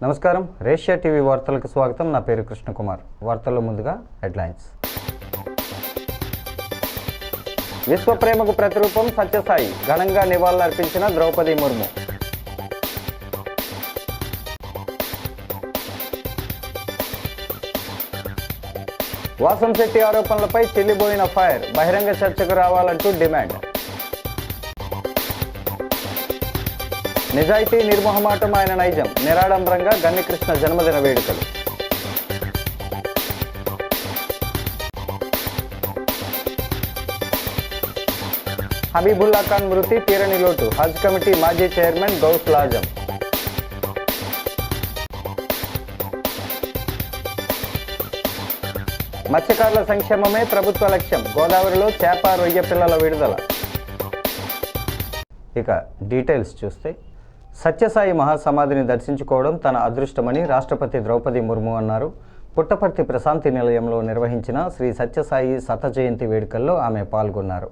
నమస్కారం, రేషియా టీవీ వార్తలకు స్వాగతం. నా పేరు కృష్ణకుమార్. వార్తల్లో ముందుగా హెడ్లైన్స్. విశ్వ ప్రేమకు ప్రతిరూపం సత్యసాయి, ఘనంగా నివాళులర్పించిన ద్రౌపది ముర్ము. వాసంశెట్టి ఆరోపణలపై చెల్లిబోయిన ఫైర్, బహిరంగ చర్చకు రావాలంటూ డిమాండ్. నిజాయితీ నిర్మోహమాటం ఆయన నైజం, నిరాడంబరంగా గన్నికృష్ణ జన్మదిన వేడుకలు. హబీబుల్లా ఖాన్ మృతి తీరని లోటు, హజ్ కమిటీ మాజీ చైర్మన్ గౌస్ లాజం. మత్స్యకారుల సంక్షేమమే ప్రభుత్వ లక్ష్యం, గోదావరిలో చేప రొయ్య పిల్లల విడుదల. ఇక డీటెయిల్స్ చూస్తే, సత్యసాయి మహాసమాధిని దర్శించుకోవడం తన అదృష్టమని రాష్ట్రపతి ద్రౌపది ముర్ము అన్నారు. పుట్టపర్తి ప్రశాంతి నిలయంలో నిర్వహించిన శ్రీ సత్యసాయి శత జయంతి వేడుకల్లో ఆమె పాల్గొన్నారు.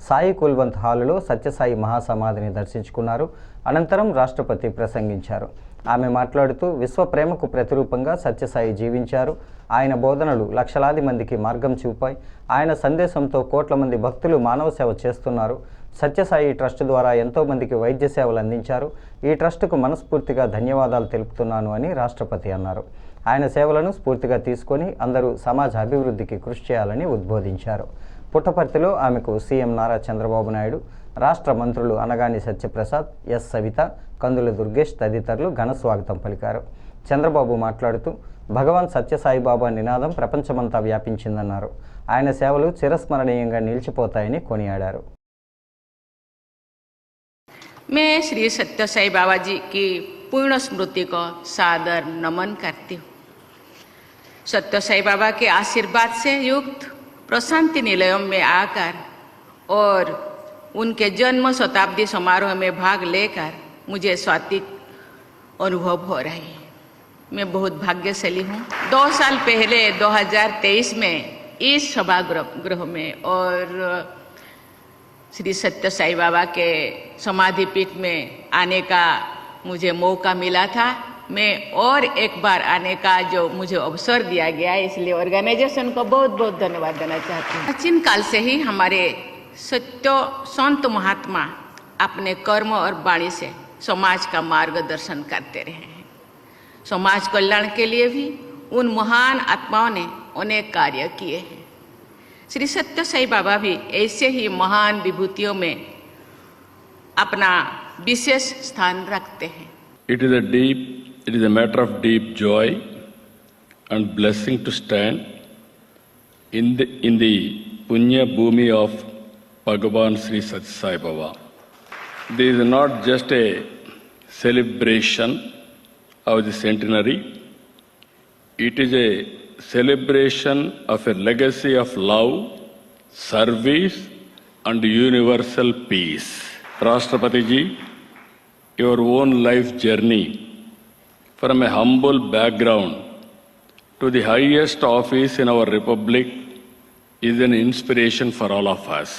సాయి కుల్వంత్ హాలులో సత్యసాయి మహాసమాధిని దర్శించుకున్నారు. అనంతరం రాష్ట్రపతి ప్రసంగించారు. ఆమె మాట్లాడుతూ విశ్వ ప్రేమకు ప్రతిరూపంగా సత్యసాయి జీవించారు. ఆయన బోధనలు లక్షలాది మందికి మార్గం చూపాయి. ఆయన సందేశంతో కోట్ల మంది భక్తులు మానవ సేవ చేస్తున్నారు. సత్యసాయి ట్రస్ట్ ద్వారా ఎంతోమందికి వైద్య సేవలు అందించారు. ఈ ట్రస్టుకు మనస్ఫూర్తిగా ధన్యవాదాలు తెలుపుతున్నాను అని రాష్ట్రపతి అన్నారు. ఆయన సేవలను స్ఫూర్తిగా తీసుకొని అందరూ సమాజ అభివృద్ధికి కృషి చేయాలని ఉద్బోధించారు. పుట్టపర్తిలో ఆమెకు సీఎం నారా చంద్రబాబు నాయుడు, రాష్ట్ర మంత్రులు అనగాని సత్యప్రసాద్, ఎస్ సవిత, కందుల దుర్గేష్ తదితరులు ఘన స్వాగతం పలికారు. చంద్రబాబు మాట్లాడుతూ భగవాన్ సత్యసాయిబాబా నినాదం ప్రపంచమంతా వ్యాపించిందన్నారు. ఆయన సేవలు చిరస్మరణీయంగా నిలిచిపోతాయని కొనియాడారు. मैं श्री सत्य साई बाबा जी की पूर्ण स्मृति को सादर नमन करती हूँ। सत्य साई बाबा के आशीर्वाद से युक्त प्रशांति निलयों में आकर और उनके जन्म शताब्दी समारोह में भाग लेकर मुझे स्वात्विक अनुभव हो रही है। मैं बहुत भाग्यशाली हूँ। 2 साल पहले 2023 में इस सभागृह में और श्री सत्य साई बाबा के समाधि पीठ में आने का मुझे मौका मिला था। मैं और एक बार आने का जो मुझे अवसर दिया गया, इसलिए ऑर्गेनाइजेशन को बहुत बहुत धन्यवाद देना चाहती हूँ। प्राचीन काल से ही हमारे सत्य संत महात्मा अपने कर्म और वाणी से समाज का मार्गदर्शन करते रहे हैं। समाज कल्याण के लिए भी उन महान आत्माओं ने अनेक कार्य किए हैं। श्री सत्य साई बाबा भी ऐसे ही महान विभूतियों में अपना विशेष स्थान रखते हैं। It is a matter of deep joy and blessing to stand in the Punya Bhumi of Bhagavan Sri Satya Sai Baba. This is not just a celebration of the centenary. It is a celebration of a legacy of love, service and universal peace. Rashtrapati ji, your own life journey from a humble background to the highest office in our republic is an inspiration for all of us.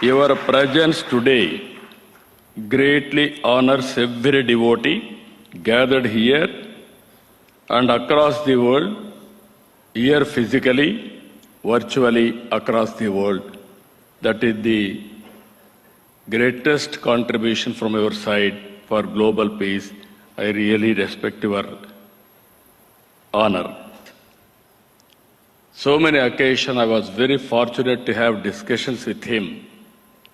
Your presence today greatly honors every devotee gathered here and across the world, here physically, virtually across the world. That is the greatest contribution from your side for global peace. I really respect your honor. So many occasions I was very fortunate to have discussions with him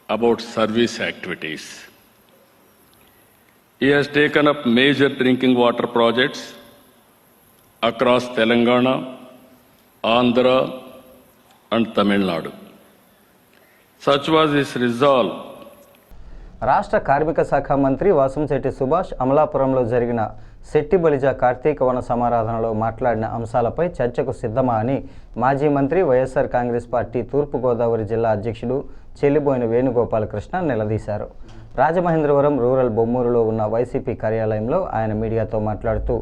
about service activities. He has taken up major drinking water projects across Telangana, Andhra and Tamil Nadu. Such was his resolve. రాష్ట్ర కార్మిక శాఖ మంత్రి వాసంశెట్టి సుభాష్ అమలాపురంలో జరిగిన శెట్టి బలిజ కార్తీక వన సమారాధనలో మాట్లాడిన అంశాలపై చర్చకు సిద్ధమా అని మాజీ మంత్రి వైఎస్ఆర్ కాంగ్రెస్ పార్టీ తూర్పుగోదావరి జిల్లా అధ్యక్షుడు చెల్లిబోయిన వేణుగోపాలకృష్ణ నిలదీశారు. రాజమహేంద్రవరం రూరల్ బొమ్మూరులో ఉన్న వైసీపీ కార్యాలయంలో ఆయన మీడియాతో మాట్లాడుతూ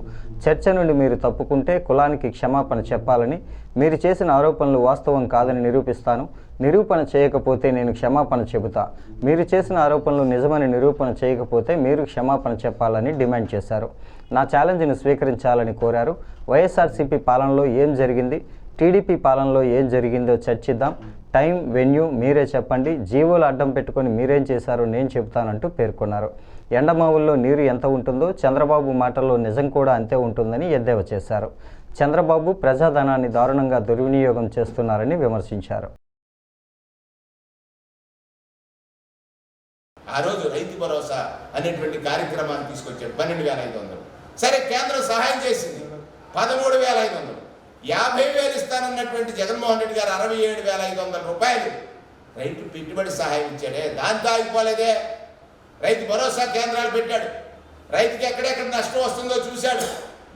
చర్చ నుండి మీరు తప్పుకుంటే కులానికి క్షమాపణ చెప్పాలని, మీరు చేసిన ఆరోపణలు వాస్తవం కాదని నిరూపిస్తాను, నిరూపణ చేయకపోతే నేను క్షమాపణ చెబుతా, మీరు చేసిన ఆరోపణలు నిజమని నిరూపణ చేయకపోతే మీరు క్షమాపణ చెప్పాలని డిమాండ్ చేశారు. నా ఛాలెంజ్ను స్వీకరించాలని కోరారు. వైఎస్ఆర్సీపీ పాలనలో ఏం జరిగింది, టీడీపీ పాలనలో ఏం జరిగిందో చర్చిద్దాం, టైం వెన్యూ మీరే చెప్పండి, జీవోలు అడ్డం పెట్టుకొని మీరేం చేశారో నేను చెబుతానంటూ పేర్కొన్నారు. ఎండమావుల్లో నీరు ఎంత ఉంటుందో చంద్రబాబు మాటల్లో నిజం కూడా అంతే ఉంటుందని ఎద్దేవా చేశారు. చంద్రబాబు ప్రజాధనాన్ని దారుణంగా దుర్వినియోగం చేస్తున్నారని విమర్శించారు. ఆ రోజు రైతు భరోసా అనేటువంటి కార్యక్రమాన్ని తీసుకొచ్చాడు 12,500. సరే, కేంద్రం సహాయం చేసింది 13,500. 50,000 ఇస్తానన్నటువంటి జగన్మోహన్ రెడ్డి గారు 67,500 రూపాయలు రైతు పెట్టుబడి సహాయం ఇచ్చాడే, దాంతో ఆగిపోలేదే. రైతు భరోసా కేంద్రాలు పెట్టాడు, రైతుకి ఎక్కడెక్కడ నష్టం వస్తుందో చూశాడు.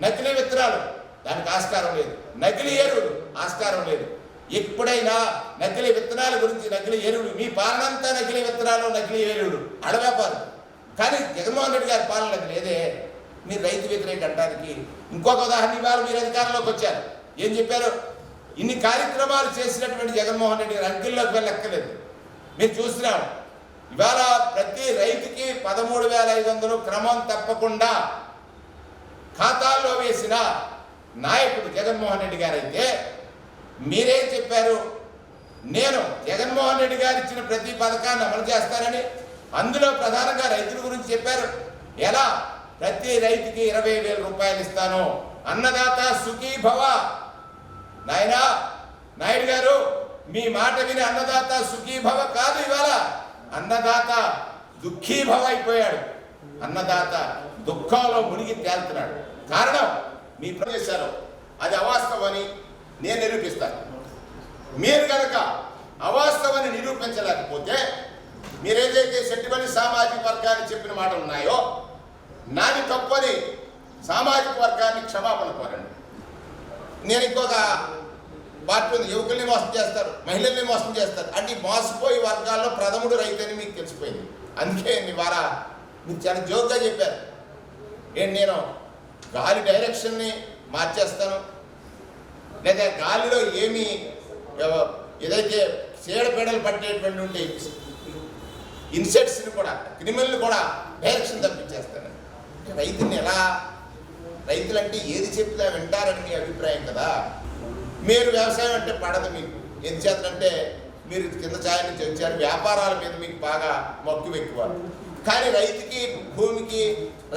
నకిలీ విత్తనాలు దానికి ఆస్కారం లేదు, నకిలీ ఎరువులు ఆస్కారం లేదు. ఎప్పుడైనా నకిలీ విత్తనాల గురించి, నకిలీ ఎరువులు, మీ పాలనంతా నకిలీ విత్తనాలు నకిలీ ఎరువులు అడవ్యాపారం. కానీ జగన్మోహన్ రెడ్డి గారి పాలన అది లేదే. మీరు రైతు వ్యతిరేక అంటానికి ఇంకొక ఉదాహరణ, ఇవాళ మీరు అధికారంలోకి వచ్చారు, ఏం చెప్పారు? ఇన్ని కార్యక్రమాలు చేసినటువంటి జగన్మోహన్ రెడ్డి గారు అంకెల్లోకి వెళ్ళక్కర్లేదు. మీరు చూస్తున్నాం, ఇవాళ ప్రతి రైతుకి 13,500 క్రమం తప్పకుండా ఖాతాల్లో వేసిన నాయకుడు జగన్మోహన్ రెడ్డి గారు అయితే, మీరేం చెప్పారు? నేను జగన్మోహన్ రెడ్డి గారు ఇచ్చిన ప్రతి పథకాన్ని అమలు చేస్తానని, అందులో ప్రధానంగా రైతుల గురించి చెప్పారు. ఎలా? ప్రతి రైతుకి 20,000 రూపాయలు ఇస్తాను, అన్నదాత సుఖీ భవ. నాయనా నాయుడు గారు, మీ మాట విని అన్నదాత సుఖీ భవ కాదు, ఇవాళ అన్నదాత దుఃఖీ భవ అయిపోయాడు. అన్నదాత దుఃఖంలో మునిగి తేలుతున్నాడు. కారణం మీ ప్రదేశాలు అది అవాస్తవని నేను నిరూపిస్తాను. మీరు కనుక అవాస్తవాన్ని నిరూపించలేకపోతే, మీరేదైతే సెట్టిమని సామాజిక వర్గాన్ని చెప్పిన మాటలు ఉన్నాయో, నాది తప్పని సామాజిక వర్గాన్ని క్షమాపణ కోరండి. నేను ఇంకొక పార్టీ ఉంది, యువకుల్ని మోసం చేస్తారు, మహిళల్ని మోసం చేస్తారు. అంటే మోసపోయే వర్గాల్లో ప్రథముడు రైతు అని మీకు తెలిసిపోయింది. అందుకే ఇవాళ మీరు చాలా జోక్గా చెప్పారు, నేను గాలి డైరెక్షన్ని మార్చేస్తాను, లేదా గాలిలో ఏమి ఏదైతే చీడపీడలు పట్టేటువంటి ఉండే ఇన్సెక్ట్స్ని కూడా, క్రిమినల్ని కూడా డైరెక్షన్ తప్పించేస్తాను. రైతుని ఎలా? రైతులంటే ఏది చెప్తా వింటారని మీ అభిప్రాయం కదా. మీరు వ్యవసాయం అంటే పడదు మీకు. ఎందుచేతంటే మీరు కింద ఛాయ నుంచి వచ్చారు, వ్యాపారాల మీద మీకు బాగా మక్కువ ఎక్కువ. కానీ రైతుకి, భూమికి,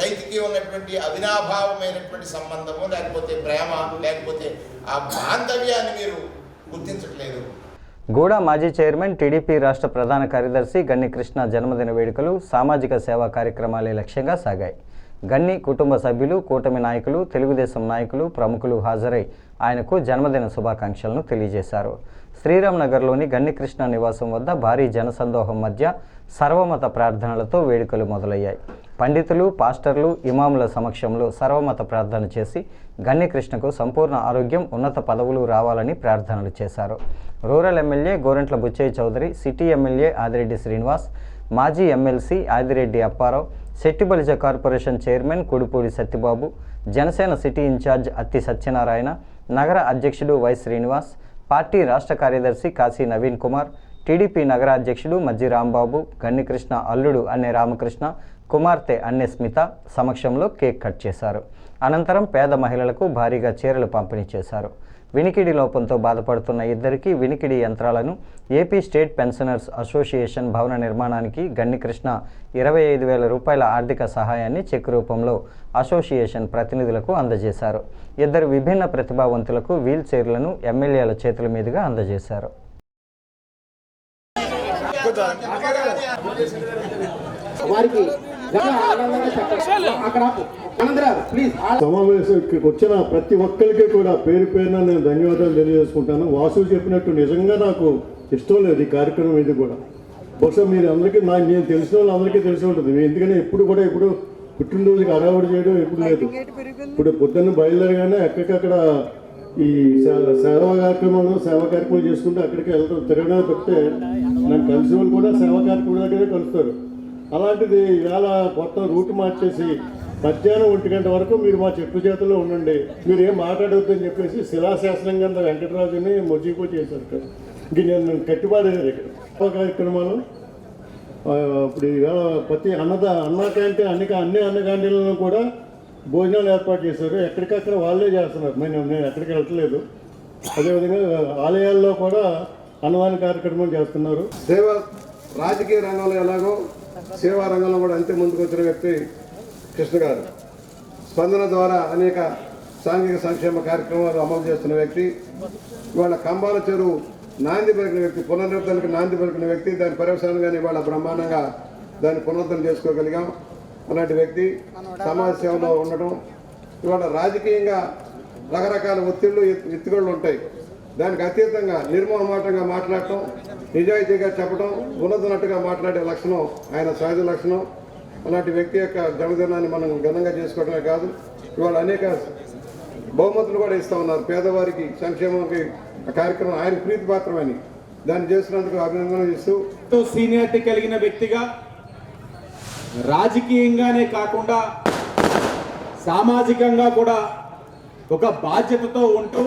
రైతుకి ఉన్నటువంటి అవినాభావమైనటువంటి సంబంధము, లేకపోతే ప్రేమ, లేకపోతే ఆ బాంధవ్యాన్ని మీరు గుర్తించట్లేదు. గూడా మాజీ చైర్మన్, టీడీపీ రాష్ట్ర ప్రధాన కార్యదర్శి గన్ని కృష్ణ జన్మదిన వేడుకలు సామాజిక సేవా కార్యక్రమాలే లక్ష్యంగా సాగాయి. గన్ని కుటుంబ సభ్యులు, కూటమి నాయకులు, తెలుగుదేశం నాయకులు, ప్రముఖులు హాజరై ఆయనకు జన్మదిన శుభాకాంక్షలను తెలియజేశారు. శ్రీరామ్ నగర్లోని గన్ని కృష్ణ నివాసం వద్ద భారీ జనసందోహం మధ్య సర్వమత ప్రార్థనలతో వేడుకలు మొదలయ్యాయి. పండితులు, పాస్టర్లు, ఇమాముల సమక్షంలో సర్వమత ప్రార్థన చేసి గన్ని కృష్ణకు సంపూర్ణ ఆరోగ్యం, ఉన్నత పదవులు రావాలని ప్రార్థనలు చేశారు. Rural MLA Gorantla Butchaiah Chowdary, city MLA Adireddy Srinivas, మాజీ MLC Adireddy Apparao, Settibalija corporation chairman Kudupudi Satyababu, Janasena city incharge Atti Satyanarayana, నగర అధ్యక్షుడు వై శ్రీనివాస్, పార్టీ రాష్ట్ర కార్యదర్శి కాశీ నవీన్ కుమార్, టీడీపీ నగర అధ్యక్షుడు మజ్జి రాంబాబు, గన్నికృష్ణ అల్లుడు అన్నే రామకృష్ణ, కుమార్తె అన్నే స్మిత సమక్షంలో కేక్ కట్ చేశారు. అనంతరం పేద మహిళలకు భారీగా చీరలు పంపిణీ చేశారు. వినికిడి లోపంతో బాధపడుతున్న ఇద్దరికి వినికిడి యంత్రాలను ఏపీ స్టేట్ పెన్షనర్స్ అసోసియేషన్ భవన నిర్మాణానికి గన్నికృష్ణ 25,000 రూపాయల ఆర్థిక సహాయాన్ని చెక్ రూపంలో అసోసియేషన్ ప్రతినిధులకు అందజేశారు. ఇద్దరు విభిన్న ప్రతిభావంతులకు వీల్ చైర్లను ఎమ్మెల్యేల చేతుల మీదుగా అందజేశారు. సమావేశం ఇక్కడికి వచ్చిన ప్రతి ఒక్కరికి కూడా పేరు పేరున నేను ధన్యవాదాలు తెలియజేసుకుంటాను. వాసు చెప్పినట్టు నిజంగా నాకు ఇష్టం లేదు ఈ కార్యక్రమం. ఇది కూడా బహుశా మీరు అందరికీ నేను తెలిసిన వాళ్ళు అందరికీ తెలిసి ఉంటుంది. ఎందుకంటే ఇప్పుడు పుట్టినరోజుకి హడావుడి చేయడం ఎప్పుడు లేదు. ఇప్పుడు పొద్దున్న బయలుదేరగానే ఎక్కడికక్కడ ఈ సేవా కార్యక్రమాలు చేసుకుంటే అక్కడికి వెళ్తారు, తిరగడానికి తప్పితే నన్ను కలిసిన వాళ్ళు కూడా సేవా కార్యక్రమం దగ్గరే కలుస్తారు. అలాంటిది ఈవేళ మొత్తం రూట్ మార్చేసి మధ్యాహ్నం 1 గంట వరకు మీరు మా చెట్టు చేతుల్లో ఉండండి, మీరు ఏం మాట్లాడవద్దని చెప్పేసి శిలాశాసనం కింద వెంకటరాజుని మొజ్జిపో చేశారు కదా. ఇంక నేను కట్టుబాడేది ఇక్కడ కార్యక్రమాలు. ఇప్పుడు ఈవేళ ప్రతి అన్న క్యాంటీన్ అన్ని అన్న క్యాంటీన్లను కూడా భోజనాలు ఏర్పాటు చేశారు. ఎక్కడికక్కడ వాళ్ళే చేస్తున్నారు, నేను ఎక్కడికి వెళ్ళట్లేదు. అదేవిధంగా ఆలయాల్లో కూడా అన్నదాన కార్యక్రమం చేస్తున్నారు. సేవ రాజకీయ రంగంలో ఎలాగో సేవా రంగంలో కూడా అంతే ముందుకు వచ్చిన వ్యక్తి కృష్ణ గారు. స్పందన ద్వారా అనేక సాంఘిక సంక్షేమ కార్యక్రమాలు అమలు చేస్తున్న వ్యక్తి. ఇవాళ కంబాల చెరువు నాంది పలికిన వ్యక్తి, పునరుద్ధరణకు నాంది పలికిన వ్యక్తి. దాని పర్యవసానంగానే ఇవాళ బ్రహ్మాండంగా దాన్ని పునరుద్ధరణ చేసుకోగలిగాం. అలాంటి వ్యక్తి సమాజ సేవలో ఉండటం. ఇవాళ రాజకీయంగా రకరకాల ఒత్తిళ్లు ఎత్తుగళ్ళు ఉంటాయి. దానికి అతీతంగా నిర్మోహమాటంగా మాట్లాడటం, నిజాయితీగా చెప్పడం, ఉన్నదన్నట్టుగా మాట్లాడే లక్షణం ఆయన సహజ లక్షణం. అలాంటి వ్యక్తి యొక్క జన్మదినాన్ని మనం ఘనంగా చేసుకోవడమే కాదు, ఇవాళ అనేక బహుమతులు కూడా ఇస్తూ ఉన్నారు పేదవారికి, సంక్షేమానికి. ఆ కార్యక్రమం ఆయన ప్రీతిపాత్రమని దాన్ని చేసినందుకు అభినందనలు ఇస్తూ సీనియారిటీ కలిగిన వ్యక్తిగా రాజకీయంగానే కాకుండా సామాజికంగా కూడా ఒక బాధ్యతతో ఉంటూ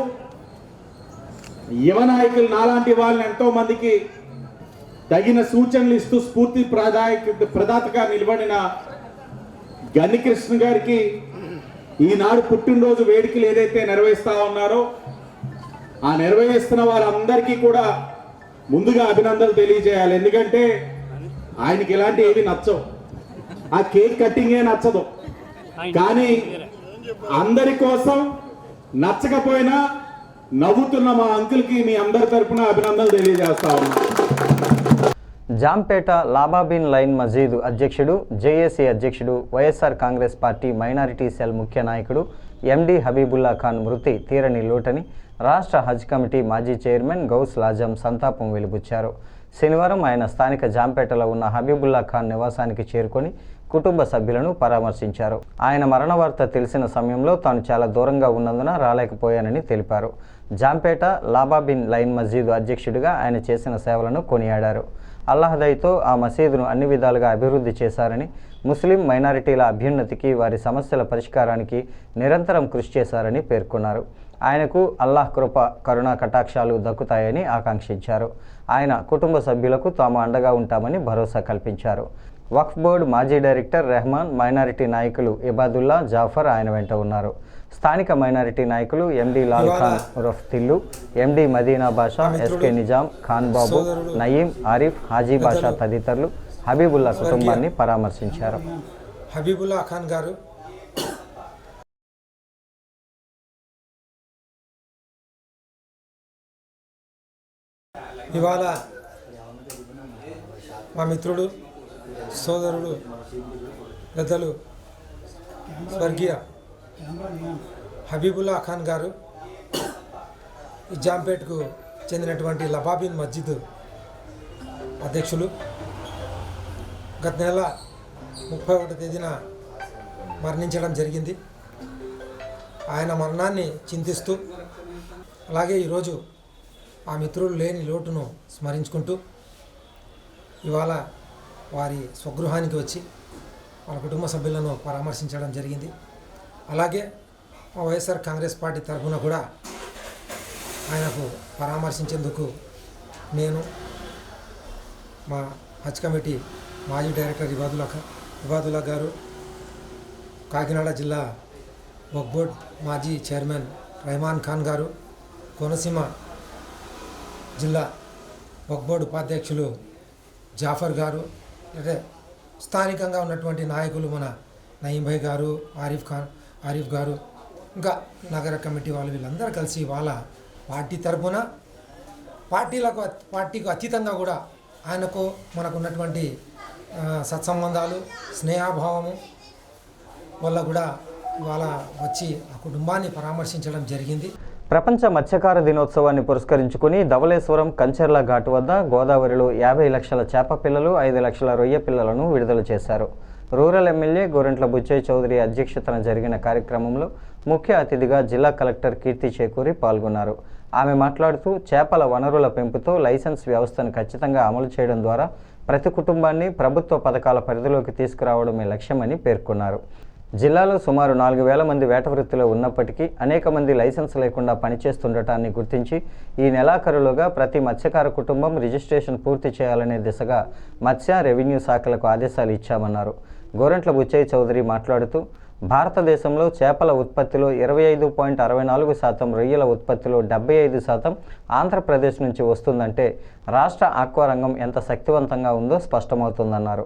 యువ నాయకులు నాలాంటి వాళ్ళని ఎంతో మందికి తగిన సూచనలు ఇస్తూ స్ఫూర్తి ప్రదాతగా నిలబడిన గన్ని కృష్ణ గారికి ఈనాడు పుట్టినరోజు వేడుకలు ఏదైతే నిర్వహిస్తా ఉన్నారో ఆ నిర్వహిస్తున్న వారందరికీ కూడా ముందుగా అభినందనలు తెలియజేయాలి. ఎందుకంటే ఆయనకి ఇలాంటి ఏవి నచ్చవు, ఆ కేక్ కట్టింగే నచ్చదు. కానీ అందరి కోసం నచ్చకపోయినా నవ్వుతున్న మా అంకుల్కి మీ అందరి తరపున అభినందనలు తెలియజేస్తా ఉన్నా. జాంపేట లాబాబిన్ లైన్ మజీదు అధ్యక్షుడు, జేఏసీ అధ్యక్షుడు, YSR Congress party minority cell ముఖ్య నాయకుడు ఎండి హబీబుల్లా ఖాన్ మృతి తీరని లోటని రాష్ట్ర హజ్ కమిటీ మాజీ చైర్మన్ గౌస్ లాజం సంతాపం వెలిబుచ్చారు. శనివారం ఆయన స్థానిక జాంపేటలో ఉన్న హబీబుల్లా ఖాన్ నివాసానికి చేరుకొని కుటుంబ సభ్యులను పరామర్శించారు. ఆయన మరణ వార్త తెలిసిన సమయంలో తాను చాలా దూరంగా ఉన్నందున రాలేకపోయానని తెలిపారు. జాంపేట లాబాబిన్ లైన్ మసీదు అధ్యక్షుడిగా ఆయన చేసిన సేవలను కొనియాడారు. అల్లాహదయతో ఆ మసీదును అన్ని విధాలుగా అభివృద్ధి చేశారని, ముస్లిం మైనారిటీల అభ్యున్నతికి, వారి సమస్యల పరిష్కారానికి నిరంతరం కృషి చేశారని పేర్కొన్నారు. ఆయనకు అల్లాహ్ కృప, కరుణా కటాక్షాలు దక్కుతాయని ఆకాంక్షించారు. ఆయన కుటుంబ సభ్యులకు తాము అండగా ఉంటామని భరోసా కల్పించారు. వక్ఫ్ బోర్డు మాజీ డైరెక్టర్ రెహమాన్, మైనారిటీ నాయకులు ఇబాదుల్లా, జాఫర్ ఆయన వెంట ఉన్నారు. స్థానిక మైనారిటీ నాయకులు ఎండి లాల్ ఖాన్ ఉరఫ్ తిల్లు, ఎండి మదీనా బాషా, ఎస్కే నిజాం, ఖాన్ బాబు, నయీం, ఆరిఫ్, హాజీ బాషా తదితరులు హబీబుల్లా కుటుంబాన్ని పరామర్శించారు. హబీబుల్లా ఖాన్ గారు ఇవాళ మా మిత్రుడు, సోదరుడు, పెద్దలు స్వర్గీయ హబీబుల్లా ఖాన్ గారు ఈ జాంపేట్కు చెందినటువంటి లబాబిన్ మస్జిద్ అధ్యక్షులు గత నెల 31వ తేదీన మరణించడం జరిగింది. ఆయన మరణాన్ని చింతిస్తూ, అలాగే ఈరోజు ఆ మిత్రులు లేని లోటును స్మరించుకుంటూ ఇవాళ వారి స్వగృహానికి వచ్చి వాళ్ళ కుటుంబ సభ్యులను పరామర్శించడం జరిగింది. అలాగే మా వైఎస్ఆర్ కాంగ్రెస్ పార్టీ తరఫున కూడా ఆయనకు పరామర్శించేందుకు నేను, మా హజ్ కమిటీ మాజీ డైరెక్టర్ ఇబాదుల్లా గారు, కాకినాడ జిల్లా వక్ఫ్ బోర్డ్ మాజీ చైర్మన్ రెహమాన్ ఖాన్ గారు, కోనసీమ జిల్లా వక్ఫ్ బోర్డు ఉపాధ్యక్షులు జాఫర్ గారు, అంటే స్థానికంగా ఉన్నటువంటి నాయకులు మన నయీం భాయ్ గారు, ఆరిఫ్ గారు, ఇంకా నగర కమిటీ వాళ్ళు, వీళ్ళందరూ కలిసి వాళ్ళ పార్టీ తరఫున పార్టీకి అతీతంగా కూడా ఆయనకు మనకు ఉన్నటువంటి సత్సంబంధాలు, స్నేహభావము వల్ల కూడా ఇవాళ వచ్చి ఆ కుటుంబాన్ని పరామర్శించడం జరిగింది. ప్రపంచ మత్స్యకార దినోత్సవాన్ని పురస్కరించుకుని ధవళేశ్వరం కంచెర్ల ఘాటు వద్ద గోదావరిలో 50 లక్షల చేప పిల్లలు, 5 లక్షల రొయ్య పిల్లలను విడుదల చేశారు. రూరల్ ఎమ్మెల్యే గోరంట్ల బుచ్చయ్య చౌదరి అధ్యక్షతన జరిగిన కార్యక్రమంలో ముఖ్య అతిథిగా జిల్లా కలెక్టర్ కీర్తి చేకూరి పాల్గొన్నారు. ఆమె మాట్లాడుతూ చేపల వనరుల పెంపుతో లైసెన్స్ వ్యవస్థను ఖచ్చితంగా అమలు చేయడం ద్వారా ప్రతి కుటుంబాన్ని ప్రభుత్వ పథకాల పరిధిలోకి తీసుకురావడమే లక్ష్యమని పేర్కొన్నారు. జిల్లాలో సుమారు 4,000 మంది వేట వృత్తిలో ఉన్నప్పటికీ అనేక మంది లైసెన్స్ లేకుండా పనిచేస్తుండటాన్ని గుర్తించి ఈ నెలాఖరులోగా ప్రతి మత్స్యకార కుటుంబం రిజిస్ట్రేషన్ పూర్తి చేయాలనే దిశగా మత్స్య, రెవెన్యూ శాఖలకు ఆదేశాలు ఇచ్చామన్నారు. గోరంట్ల బుచ్చయ్య చౌదరి మాట్లాడుతూ భారతదేశంలో చేపల ఉత్పత్తిలో 25.64%, రొయ్యల ఉత్పత్తిలో 75% ఆంధ్రప్రదేశ్ నుంచి వస్తుందంటే రాష్ట్ర ఆక్వా రంగం ఎంత శక్తివంతంగా ఉందో స్పష్టమవుతుందన్నారు.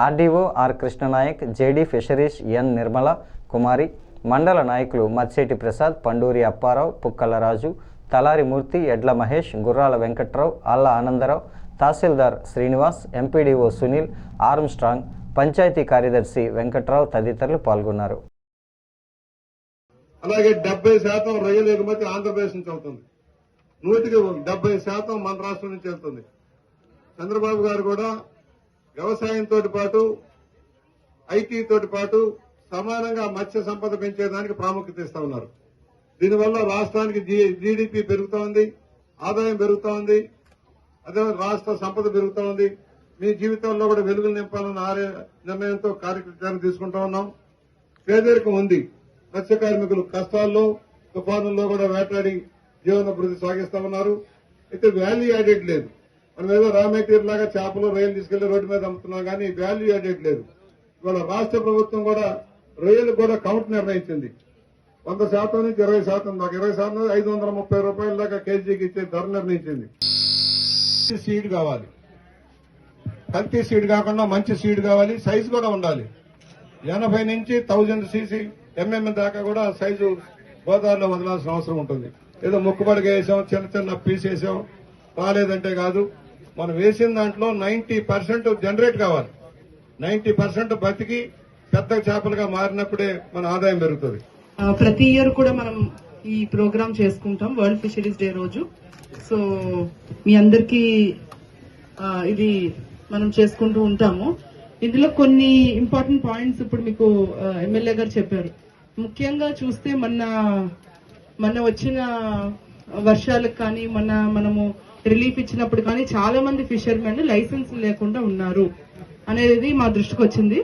RDO R Krishnanayak, JD fisheries N Nirmala Kumari, మండల నాయకులు మత్స్యేటి ప్రసాద్, పండూరి అప్పారావు, పుక్కల రాజు, తలారి మూర్తి, ఎడ్ల మహేష్, గుర్రాల వెంకట్రావు, ఆళ్ల ఆనందరావు, తహసీల్దార్ శ్రీనివాస్, ఎంపీడీఓ సునీల్, ఆర్మ్స్ట్రాంగ్, పంచాయతీ కార్యదర్శి వెంకట్రావు తదితరులు పాల్గొన్నారు. అలాగే 70% రొయ్యల ఎగుమతి ఆంధ్రప్రదేశ్ నుంచి అవుతుంది. 70% మన రాష్ట్రం నుంచి వెళ్తుంది. చంద్రబాబు గారు కూడా వ్యవసాయంతో పాటు ఐటీ తోటి పాటు సమానంగా మత్స్య సంపద పెంచేదానికి ప్రాముఖ్యత ఇస్తా ఉన్నారు. దీనివల్ల రాష్ట్రానికి జీడీపీ పెరుగుతూ ఉంది, ఆదాయం పెరుగుతూ ఉంది, అదే రాష్ట్ర సంపద పెరుగుతూ ఉంది. మీ జీవితంలో కూడా వెలుగులు నింపాలన్న నిర్ణయంతో కార్యక్రమం తీసుకుంటా ఉన్నాం. పేదరికం ఉంది. మత్స్య కార్మికులు కష్టాల్లో, తుఫానుల్లో కూడా వేటాడి జీవనాభివృద్ధి సాగిస్తా ఉన్నారు. అయితే వాల్యూ యాడెడ్ లేదు. మనం ఏదో రా మెటీరియల్ లాగా చేపలు, రొయ్యలు తీసుకెళ్లి రోడ్డు మీద అమ్ముతున్నాం కానీ వాల్యూ యాడెడ్ లేదు. ఇవాళ రాష్ట్ర ప్రభుత్వం కూడా రొయ్యలకు కూడా కౌంట్ నిర్ణయించింది. 100% నుంచి 20% దాకా, 20% 530 రూపాయల దాకా కేజీకి ఇచ్చే ధర నిర్ణయించింది. సీడ్ కావాలి, కల్తీ సీడ్ కాకుండా మంచి సీడ్ కావాలి. సైజు కూడా ఉండాలి. 80 నుంచి 1000 cc ఎంఎం దాకా కూడా సైజు గోదావరిలో వదలాల్సిన అవసరం ఉంటుంది. ఏదో ముక్కుబడిగా వేసాం, చిన్న చిన్న పీస్ వేసాం, రాలేదంటే కాదు. మనం వేసిన దాంట్లో 90% జనరేట్ కావాలి. 90% బతికి పెద్ద చేపలుగా మారినప్పుడే మన ఆదాయం పెరుగుతుంది. ప్రతి ఇయర్ కూడా మనం ఈ ప్రోగ్రామ్ చేసుకుంటాం వరల్డ్ ఫిషరీస్ డే రోజు. సో మీ అందరికీ ఇది మనం చేసుకుంటూ ఉంటాము. ఇందులో కొన్ని ఇంపార్టెంట్ పాయింట్స్ ఇప్పుడు మీకు ఎమ్మెల్యే గారు చెప్పారు. ముఖ్యంగా చూస్తే మొన్న వచ్చిన వర్షాలకు కానీ మనము రిలీఫ్ ఇచ్చినప్పుడు కానీ చాలా మంది ఫిషర్మెన్ లైసెన్స్ లేకుండా ఉన్నారు అనేది మా దృష్టికి వచ్చింది.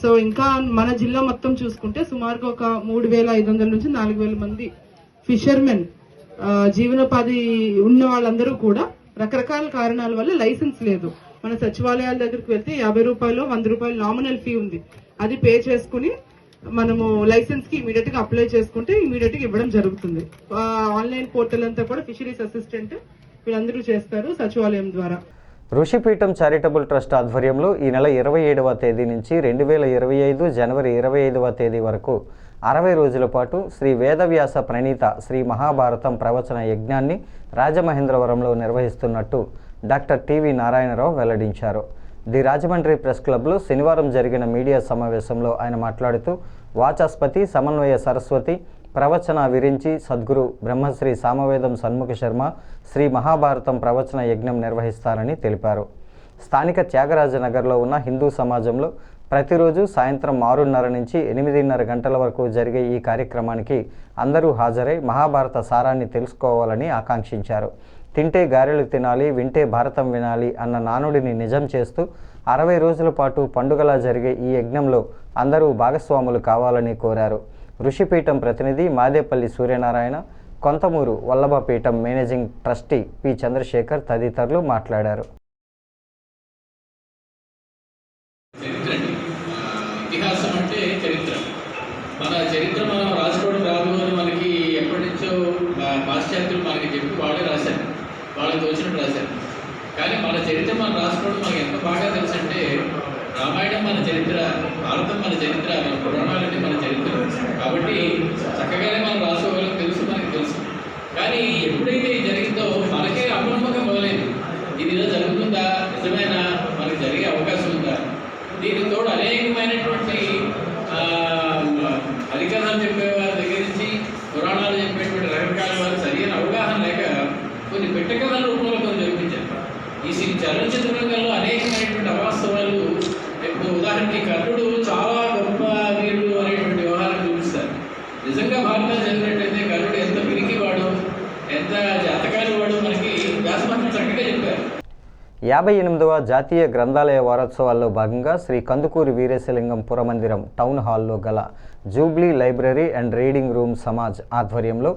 సో ఇంకా మన జిల్లా మొత్తం చూసుకుంటే సుమారుగా ఒక 3,500 నుంచి 4,000 మంది ఫిషర్మెన్ జీవనోపాధి ఉన్న వాళ్ళందరూ కూడా రకరకాల కారణాల వల్ల లైసెన్స్ లేదు. మన సచివాలయాల దగ్గరికి వెళ్తే 50 రూపాయలు 100 రూపాయలు నామినల్ ఫీ ఉంది. అది పే చేసుకుని మనము లైసెన్స్ కి ఇమీడియట్ గా అప్లై చేసుకుంటే ఇమీడియట్ గా ఇవ్వడం జరుగుతుంది. ఆన్లైన్ పోర్టల్ అంతా కూడా ఫిషరీస్ అసిస్టెంట్ వీళ్ళందరూ చేస్తారు సచివాలయం ద్వారా. ఋషిపీఠం చారిటబుల్ ట్రస్ట్ ఆధ్వర్యంలో ఈ నెల 27వ తేదీ నుంచి 2025 జనవరి 25వ తేదీ వరకు 60 రోజుల పాటు శ్రీ వేదవ్యాస ప్రణీత శ్రీ మహాభారతం ప్రవచన యజ్ఞాన్ని రాజమహేంద్రవరంలో నిర్వహిస్తున్నట్టు డాక్టర్ టివి నారాయణరావు వెల్లడించారు. ది రాజమండ్రి ప్రెస్ క్లబ్లో శనివారం జరిగిన మీడియా సమావేశంలో ఆయన మాట్లాడుతూ వాచస్పతి సమన్వయ సరస్వతి ప్రవచన విరించి సద్గురు బ్రహ్మశ్రీ సామవేదం సన్ముఖ శర్మ శ్రీ మహాభారతం ప్రవచన యజ్ఞం నిర్వహిస్తారని తెలిపారు. స్థానిక త్యాగరాజనగర్లో ఉన్న హిందూ సమాజంలో ప్రతిరోజు సాయంత్రం 6:30 నుంచి 8:30 గంటల వరకు జరిగే ఈ కార్యక్రమానికి అందరూ హాజరై మహాభారత సారాన్ని తెలుసుకోవాలని ఆకాంక్షించారు. తింటే గారెలు తినాలి, వింటే భారతం వినాలి అన్న నానుడిని నిజం చేస్తూ 60 రోజుల పాటు పండుగలా జరిగే ఈ యజ్ఞంలో అందరూ భాగస్వాములు కావాలని కోరారు. ఋషిపీఠం ప్రతినిధి Madepalli Suryanarayana, Kontamuru Vallabhapeetham managing trustee P Chandrashekar తదితరులు మాట్లాడారు. ఇతిహాసం అంటే చరిత్ర. మన చరిత్ర మనం రాసుకోవడం రాదు అని మనకి ఎప్పటి నుంచో పాశ్చాత్యులు మనకి చెప్పి వాళ్ళే రాశారు, వాళ్ళకి తోచినట్టు రాశారు. కానీ మన చరిత్ర మనం రాసుకోవడం మనకి ఎంత బాగా తెలుసు అంటే రామాయణం మన చరిత్ర, భారతం మన చరిత్ర, మన పురాణాలంటే మన చరిత్ర. కాబట్టి చక్కగానే మనం రాసుకోవాలని మనకి తెలుసు. కానీ ఎప్పుడైతే జరిగిందో మనకే అపనమ్మకం మొదలైంది. ఇది ఇలా జరుగుతుందా, నిజమైన మనకి జరిగే అవకాశం ఉందా? దీనికి తోడు అనేకమైనటువంటి హరికథలు చెప్పేవారి దగ్గర నుంచి పురాణాలు చెప్పేటువంటి రకరకాల వారు సరైన అవగాహన లేక కొన్ని పెట్టకథల రూపంలో కొన్ని జరిపించారు. ఈ చలనచిత్ర రంగంలో అనేకమైనటువంటి అవాస్తవాలు, ఇప్పుడు ఉదాహరణకి కర్ణుడు చాలా గొప్ప వీరుడు అనేటువంటి వ్యవహారం చూపిస్తారు. నిజంగా భారతం చదివినట్టయితే కర్ణుడు ఎంత పిరికివాడు, ఎంత జాతకాలు వాడు మనకి వ్యాసమహర్షి చక్కగా చెప్పారు. 58వ జాతీయ గ్రంథాలయ వారోత్సవాల్లో భాగంగా శ్రీ కందుకూరి వీరేశలింగం పురమందిరం టౌన్ హాల్లో గల Jubilee library and reading room Samaj ఆధ్వర్యంలో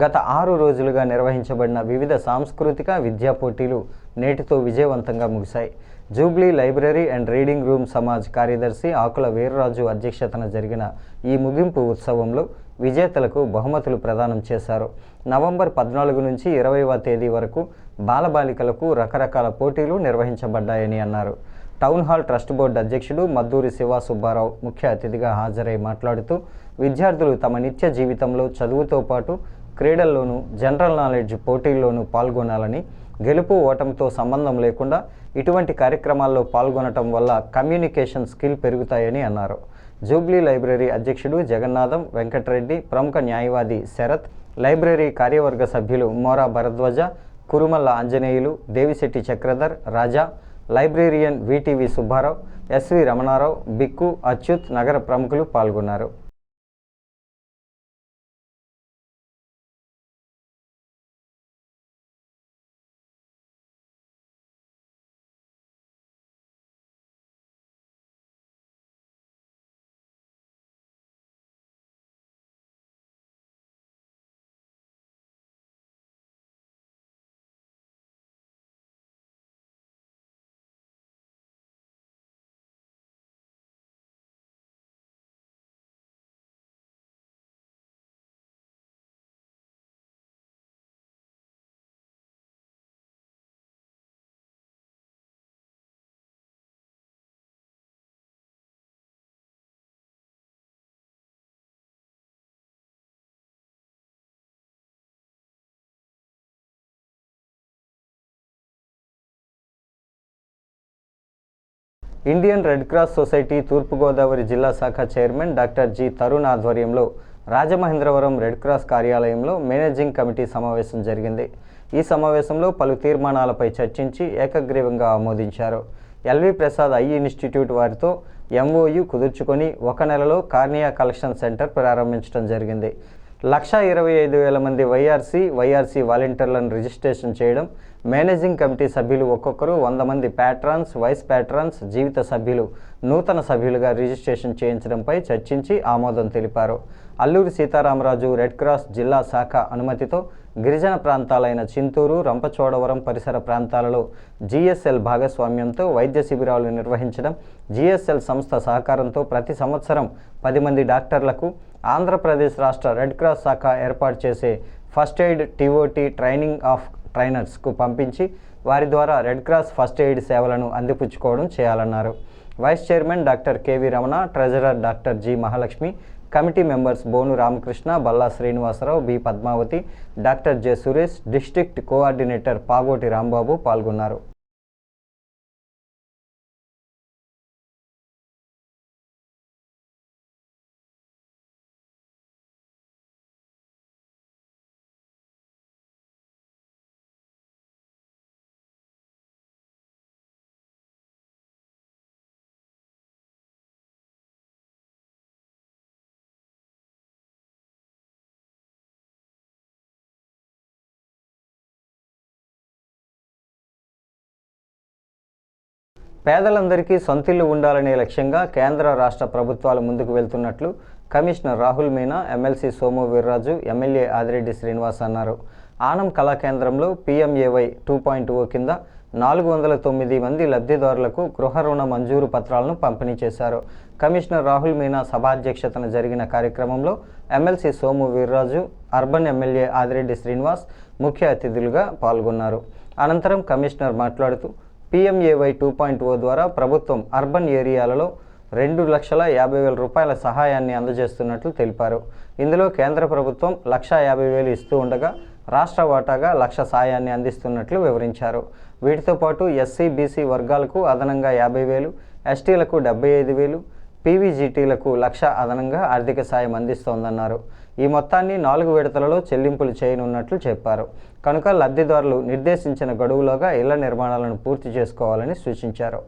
గత 6 రోజులుగా నిర్వహించబడిన వివిధ సాంస్కృతిక విద్యా పోటీలు నేటితో విజయవంతంగా ముగిశాయి. Jubilee library and reading room Samaj కార్యదర్శి ఆకుల వీర్రాజు అధ్యక్షతన జరిగిన ఈ ముగింపు ఉత్సవంలో విజేతలకు బహుమతులు ప్రదానం చేశారు. నవంబర్ 14 నుంచి 20వ తేదీ వరకు బాలబాలికలకు రకరకాల పోటీలు నిర్వహించబడ్డాయని అన్నారు. టౌన్ హాల్ ట్రస్ట్ బోర్డు అధ్యక్షుడు మద్దూరి శివ సుబ్బారావు ముఖ్య అతిథిగా హాజరై మాట్లాడుతూ విద్యార్థులు తమ నిత్య జీవితంలో చదువుతో పాటు క్రీడల్లోనూ జనరల్ నాలెడ్జ్ పోటీల్లోనూ పాల్గొనాలని, గెలుపు ఓటమితో సంబంధం లేకుండా ఇటువంటి కార్యక్రమాల్లో పాల్గొనటం వల్ల కమ్యూనికేషన్ స్కిల్ పెరుగుతాయని అన్నారు. జూబ్లీ లైబ్రరీ అధ్యక్షుడు జగన్నాథం వెంకటరెడ్డి, ప్రముఖ న్యాయవాది శరత్, లైబ్రరీ కార్యవర్గ సభ్యులు Mora Bharadwaj, Kurumalla Anjaneyulu, Devisetti Chakradhar, Raja, librarian VTV Subbarao, SV Ramanarao, Bikku, Achyut, నగర ప్రముఖులు పాల్గొన్నారు. Indian red cross society Thoorpu Godavari జిల్లా శాఖ చైర్మన్ డాక్టర్ జి తరుణ్ ఆధ్వర్యంలో రాజమహేంద్రవరం రెడ్ క్రాస్ కార్యాలయంలో మేనేజింగ్ కమిటీ సమావేశం జరిగింది. ఈ సమావేశంలో పలు తీర్మానాలపై చర్చించి ఏకగ్రీవంగా ఆమోదించారు. ఎల్వి ప్రసాద్ ఐ ఇన్స్టిట్యూట్ వారితో ఎంఓయు కుదుర్చుకొని 1 నెలలో కార్నియా కలెక్షన్ సెంటర్ ప్రారంభించడం జరిగింది. 1,25,000 మంది వైఆర్సీ వాలంటీర్లను రిజిస్ట్రేషన్ చేయడం, మేనేజింగ్ కమిటీ సభ్యులు ఒక్కొక్కరు 100 మంది ప్యాట్రాన్స్, వైస్ ప్యాట్రాన్స్, జీవిత సభ్యులు నూతన సభ్యులుగా రిజిస్ట్రేషన్ చేయించడంపై చర్చించి ఆమోదం తెలిపారు. అల్లూరి సీతారామరాజు రెడ్ క్రాస్ జిల్లా శాఖ అనుమతితో గిరిజన ప్రాంతాలైన చింతూరు, రంపచోడవరం పరిసర ప్రాంతాలలో జిఎస్ఎల్ భాగస్వామ్యంతో వైద్య శిబిరాలు నిర్వహించడం, జిఎస్ఎల్ సంస్థ సహకారంతో ప్రతి సంవత్సరం 10 మంది డాక్టర్లకు ఆంధ్రప్రదేశ్ రాష్ట్ర రెడ్ క్రాస్ శాఖ ఏర్పాటు చేసే first aid TOT training of ట్రైనర్స్కు పంపించి వారి ద్వారా రెడ్ క్రాస్ ఫస్ట్ ఎయిడ్ సేవలను అందిపుచ్చుకోవడం చేయాలన్నారు. Vice chairman doctor KV Ramana, treasurer doctor G Mahalakshmi, committee members Bonu Ramakrishna, Balla Srinivasarao, B Padmavathi, doctor J Suresh, district coordinator Pagoti Rambabu పాల్గొన్నారు. పేదలందరికీ సొంతిల్లు ఉండాలనే లక్ష్యంగా కేంద్ర రాష్ట్ర ప్రభుత్వాలు ముందుకు వెళ్తున్నట్లు commissioner Rahul Meena, MLC Somu Veerraju, MLA Adireddy Srinivas అన్నారు. ఆనం కళాకేంద్రంలో PMAY 2.0 కింద 409 మంది లబ్ధిదారులకు గృహ రుణ మంజూరు పత్రాలను పంపిణీ చేశారు. కమిషనర్ రాహుల్ మీనా సభాధ్యక్షతన జరిగిన కార్యక్రమంలో MLC Somu Veerraju, urban MLA Adireddy Srinivas ముఖ్య అతిథులుగా పాల్గొన్నారు. అనంతరం కమిషనర్ మాట్లాడుతూ PMAY 2.0 ద్వారా ప్రభుత్వం అర్బన్ ఏరియాలలో 2,50,000 రూపాయల సహాయాన్ని అందజేస్తున్నట్లు తెలిపారు. ఇందులో కేంద్ర ప్రభుత్వం 1,50,000 ఇస్తూ ఉండగా రాష్ట్ర వాటాగా 1,00,000 సాయాన్ని అందిస్తున్నట్లు వివరించారు. వీటితో పాటు SC, BC వర్గాలకు అదనంగా 50,000, STలకు 75,000, PVGTలకు 1,00,000 అదనంగా ఆర్థిక సాయం అందిస్తోందన్నారు. ఈ మొత్తాన్ని 4 విడతలలో చెల్లింపులు చేయనున్నట్లు చెప్పారు. కనుక లబ్ధిదారులు నిర్దేశించిన గడువులోగా ఇళ్ల నిర్మాణాలను పూర్తి చేసుకోవాలని సూచించారు.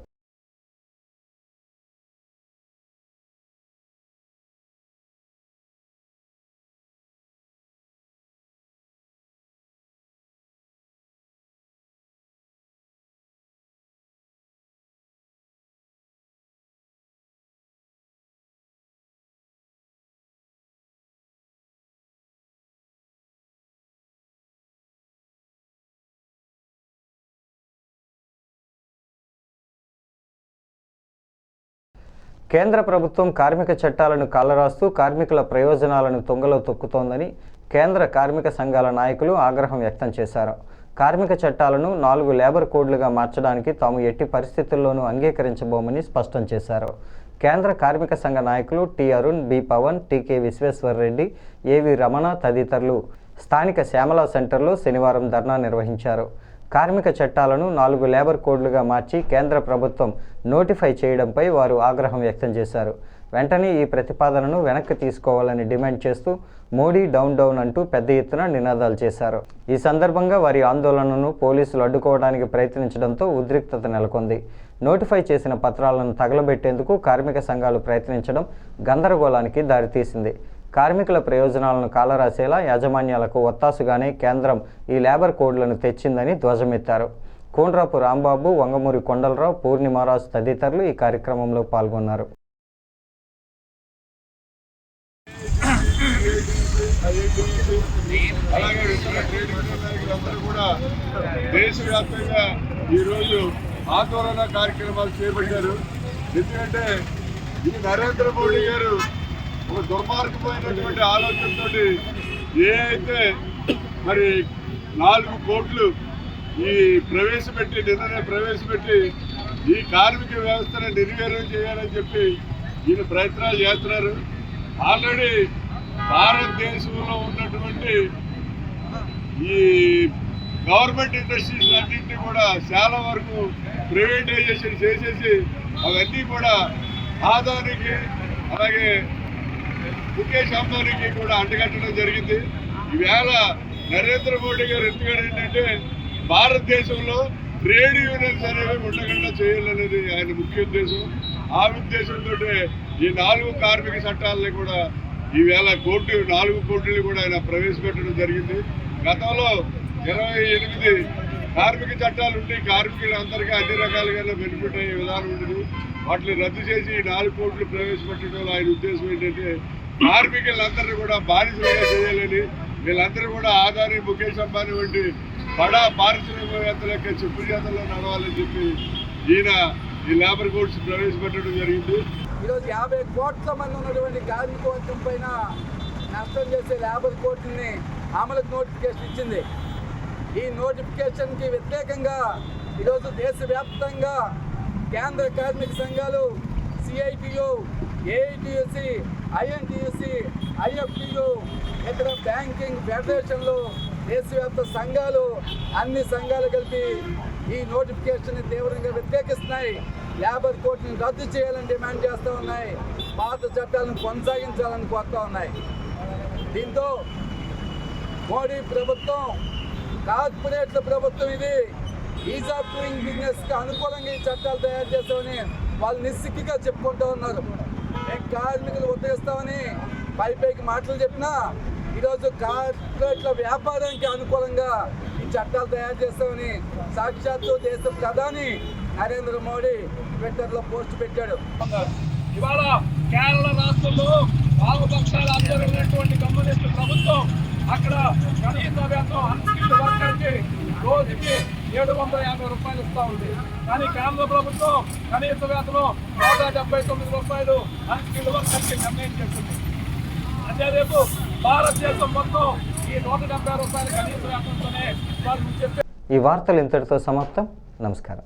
కేంద్ర ప్రభుత్వం కార్మిక చట్టాలను కాలరాస్తూ కార్మికుల ప్రయోజనాలను తుంగలో తొక్కుతోందని కేంద్ర కార్మిక సంఘాల నాయకులు ఆగ్రహం వ్యక్తం చేశారు. కార్మిక చట్టాలను 4 లేబర్ కోడ్లుగా మార్చడానికి తాము ఎట్టి పరిస్థితుల్లోనూ అంగీకరించబోమని స్పష్టం చేశారు. కేంద్ర కార్మిక సంఘ నాయకులు టి అరుణ్, బి పవన్, టికే విశ్వేశ్వర్రెడ్డి, ఏవి రమణ తదితరులు స్థానిక శ్యామల సెంటర్లో శనివారం ధర్నా నిర్వహించారు. కార్మిక చట్టాలను 4 లేబర్ కోడ్లుగా మార్చి కేంద్ర ప్రభుత్వం నోటిఫై చేయడంపై వారు ఆగ్రహం వ్యక్తం చేశారు. వెంటనే ఈ ప్రతిపాదనను వెనక్కి తీసుకోవాలని డిమాండ్ చేస్తూ మోడీ డౌన్ డౌన్ అంటూ పెద్ద ఎత్తున నినాదాలు చేశారు. ఈ సందర్భంగా వారి ఆందోళనను పోలీసులు అడ్డుకోవడానికి ప్రయత్నించడంతో ఉద్రిక్తత నెలకొంది. నోటిఫై చేసిన పత్రాలను తగలబెట్టేందుకు కార్మిక సంఘాలు ప్రయత్నించడం గందరగోళానికి దారితీసింది. కార్మికుల ప్రయోజనాలను కాలరాసేలా యాజమాన్యాలకు ఒత్తాసుగానే కేంద్రం ఈ లేబర్ కోడ్లను తెచ్చిందని ధ్వజమెత్తారు. కోండ్రాపు రాంబాబు, వంగమూరి కొండలరావు, పూర్ణిమారాజు తదితరులు ఈ కార్యక్రమంలో పాల్గొన్నారు. అలాగే ఇతర ట్రేడ్ యూనియన్ నాయకులందరూ కూడా దేశవ్యాప్తంగా ఈరోజు ఆందోళన కార్యక్రమాలు చేపట్టారు. ఎందుకంటే ఈ నరేంద్ర మోడీ గారు ఒక దుర్మార్గమైనటువంటి ఆలోచనతో ఏ అయితే మరి 4 కోట్లు ఈ నిన్ననే ప్రవేశపెట్టి ఈ కార్మిక వ్యవస్థను నిర్వీర్యం చేయాలని చెప్పి ఈయన ప్రయత్నాలు చేస్తున్నారు. ఆల్రెడీ భారతదేశంలో ఉన్నటువంటి ఈ గవర్నమెంట్ ఇండస్ట్రీస్ అన్నింటినీ కూడా చాలా వరకు ప్రైవేటైజేషన్ చేసేసి అవన్నీ కూడా ఆదానికి అలాగే ముఖేష్ అంబానీకి కూడా అంటగట్టడం జరిగింది. ఈవేళ నరేంద్ర మోడీ గారు ఎందుకంటే ఏంటంటే భారతదేశంలో ట్రేడ్ యూనియన్స్ అనేవి ఉండకుండా చేయాలనేది ఆయన ముఖ్య ఉద్దేశం. ఆ ఉద్దేశంతో ఈ 4 కార్మిక చట్టాలని కూడా ఈవేళ 4 కోట్లు కూడా ఆయన ప్రవేశపెట్టడం జరిగింది. గతంలో 28 కార్మిక చట్టాలు ఉండి కార్మికులందరికీ అన్ని రకాలుగా బెనిఫిట్ అయ్యే విధానం ఉండేది. వాటిని రద్దు చేసి 4 కోట్లు ప్రవేశపెట్టడంలో ఆయన ఉద్దేశం ఏంటంటే కార్మికులందరినీ కూడా బానిసలుగా చేయాలని, వీళ్ళందరూ కూడా ఆదాని, ముఖేష్ అంబానీ వంటి బడా పారిశ్రామికవేత్తల యొక్క చెప్పు చేతల్లో నడవాలని చెప్పి ఈయన ఈ లేబర్ కోడ్స్ ప్రవేశపెట్టడం జరిగింది. ఈరోజు 50 కోట్ల మంది ఉన్నటువంటి కార్మిక వర్గం పైన నష్టం చేసే లేబర్ కోడ్ని అమలుకు నోటిఫికేషన్ ఇచ్చింది. ఈ నోటిఫికేషన్కి వ్యతిరేకంగా ఈరోజు దేశవ్యాప్తంగా కేంద్ర కార్మిక సంఘాలు సిఐటియు, ఏఐటియుసి, ఐఎన్టీయూసి, ఐఎఫ్టియు, ఇతర బ్యాంకింగ్ ఫెడరేషన్లు, దేశవ్యాప్త సంఘాలు, అన్ని సంఘాలు కలిపి ఈ నోటిఫికేషన్ తీవ్రంగా వ్యతిరేకిస్తున్నాయి. లేబర్ కోడ్ని రద్దు చేయాలని డిమాండ్ చేస్తూ ఉన్నాయి. పాత చట్టాలను కొనసాగించాలని కోరుతూ ఉన్నాయి. దీంతో మోడీ ప్రభుత్వం కార్పొరేట్ల ప్రభుత్వం, ఇది ఈజ్ ఆఫ్ డూయింగ్ బిజినెస్కి అనుకూలంగా ఈ చట్టాలు తయారు చేస్తామని వాళ్ళు నిస్సిగ్గుగా చెప్పుకుంటూ ఉన్నారు. మేము కార్మికులు ఉద్ధరిస్తామని పైకి మాటలు చెప్పినా ఈరోజు కార్పొరేట్ల వ్యాపారానికి అనుకూలంగా ఈ చట్టాలు తయారు చేస్తామని సాక్షాత్తు దేశ ప్రధాని నరేంద్ర మోడీ ట్విట్టర్లో పోస్ట్ పెట్టాడు. ఇవాళ కేరళ రాష్ట్రంలో వామపక్షాల ఆధ్వర్యంలో కమ్యూనిస్టు ప్రభుత్వం అక్కడ కనీస వేతనం అన్స్కిల్డ్ వర్కర్కి రోజుకి 750 రూపాయలు ఇస్తూ ఉంది. కానీ కేంద్ర ప్రభుత్వం కనీస వేతనం 179 రూపాయలు అన్స్కిల్డ్ వర్కర్కి నిర్ణయం చేస్తుంది. అదే రేపు భారతదేశం మొత్తం ఈ 170 రూపాయల కనీస వేతనంతోనే వాళ్ళు చెప్పే. ఈ వార్తలు ఇంతటితో సమాప్తం. నమస్కారం.